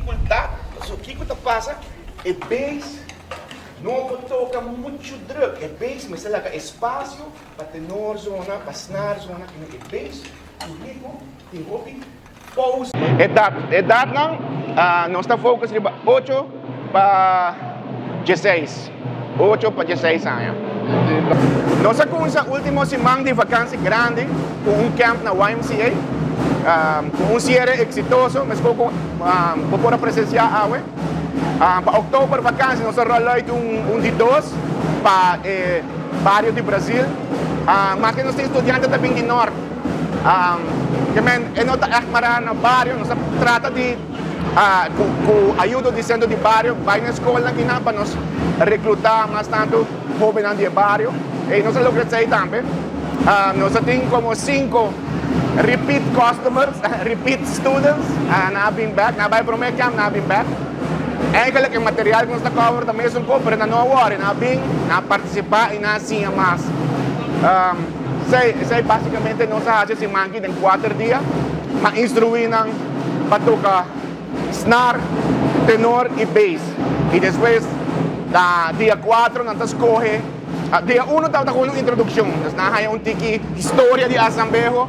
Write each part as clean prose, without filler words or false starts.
dificuldade. O que passa? É base não toca muito druk. É base, mas ela espaço para tenor zona, para snare zona, que é base. O ritmo, tem hobby, pause. Edad não está focus de 8 para 16. 8 para 16 anos. Nós com essa última semana de vacância grande, com camp na YMCA, com cierre exitoso, mas pouco para presenciar agora. Para outubro, vacância, nós rolamos de 2 para barrio de Brasil, mas que nós temos estudantes também de norte. Que não está echt maar no barrio, nós trata de com ajuda de centro de barrio, vai na escola aqui para nós recrutar mais tanto jovens de barrio. E nós logramos aí também. Nós temos como 5 repeat customers, repeat students, na been back, na vai para o camp, na been back. Eigenlijk que material que nós está cover também é um pouco, mas não worry, na bem, na participar e na assim mais. Sei basicamente nós fazemos esse mangue em 4 dias, mas instruindo para tocar snare, tenor e bass. E depois, dia 4, nós escolhe. Dia 1 estava com uma introdução. Nós temos tiki história de Azambejo,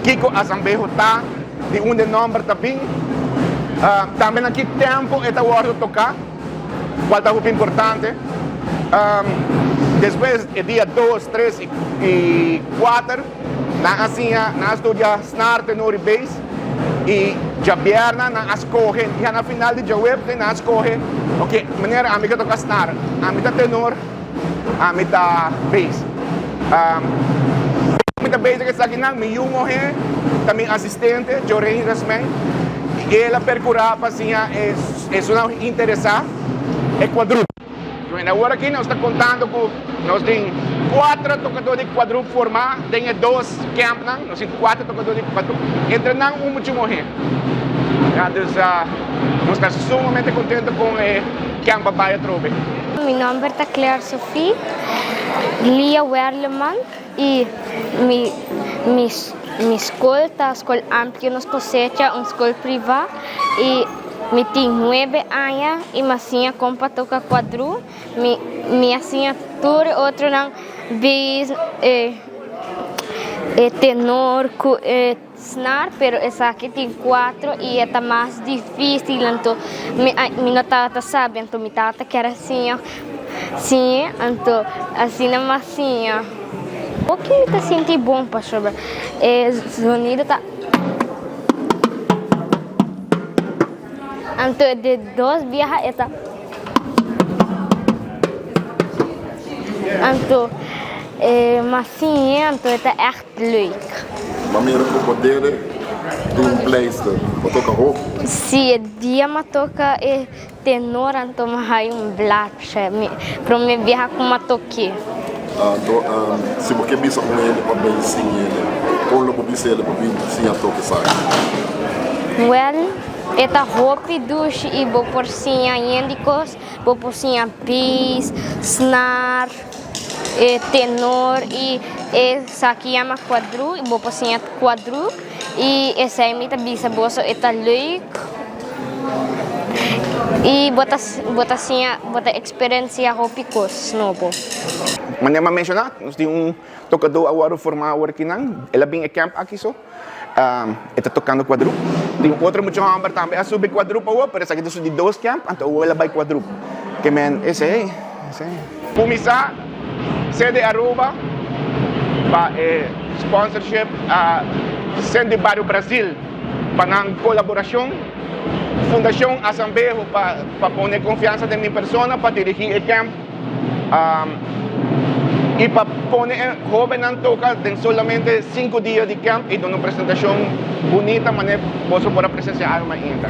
Kiko Azambejo está, de de nome também. Também aqui tempo é hora de tocar, qual é muito importante. Depois, dia 2, 3 e 4, nós estudamos snare, tenor e bass. E já vierna na escolhe, já na final de web, nós escolhe, ok, maneira a minha toca snare, a minha tenor, a minha bass. A minha bass que está aqui na minha morrer, também assistente, Jorge Rasmen, e ela percurava paciência, é uma interessada, é quadrúplo. Agora aqui nós estamos contando com, nós temos 4 tocadores de quadrúplo formados, temos 2 camp, nós temos 4 tocadores de quadrúplo, entre nós muito morrer. Nós estamos sumamente contentes com o camp Baia Trobe. Meu nome é Claire Sophie, Lia Werleman e minha escola está a escola ampla nos cosecha, uma escola privada e me tenho 9 anos e minha compa toca quadru, minha assinatura outro não bass, tenor, snare, pero essa aqui tem 4 e é mais difícil, então minha tata sabe, então minha tata quer assim, então assim não assim. O que está sentindo bom, pastor? O sonido está. Então de 2 viajas está. Então mas sim, então está echt leuk. Maar meer ook waarderen doen pleister. Wat ook een hoop. Se dia me toca tenor, então mais black, para me viajar com uma toque. Se você bisa com ele para bem sim ele, ou não bisa ele para bem sim a toque sai. Well, esta roupa duche e vou por sim a indicos, vou por sim a bass, snare, tenor e essa aqui é uma quadru, e vou por sim a quadru e essa é minha bisa bolsa, esta leuk. E bota experiência roupas novo. Mas nem mencionar, nós temos tocador agora formado aqui não, ela vem a camp aqui só, está tocando quadrúplo. Tem outro muito hambre também, a subir quadrúplo, mas essa aqui é de 2 camp, então ela vai quadrúplo. Que men, esse aí. Começar, sede Aruba, para sponsorship, Centro de Barrio Brasil, para uma colaboração. Fundação Azambejo para pôr confiança em minha pessoa, para dirigir o camp. E para pôr jovens a tocar, tem solamente 5 dias de camp e dar uma apresentação bonita, mas posso presenciar uma ainda.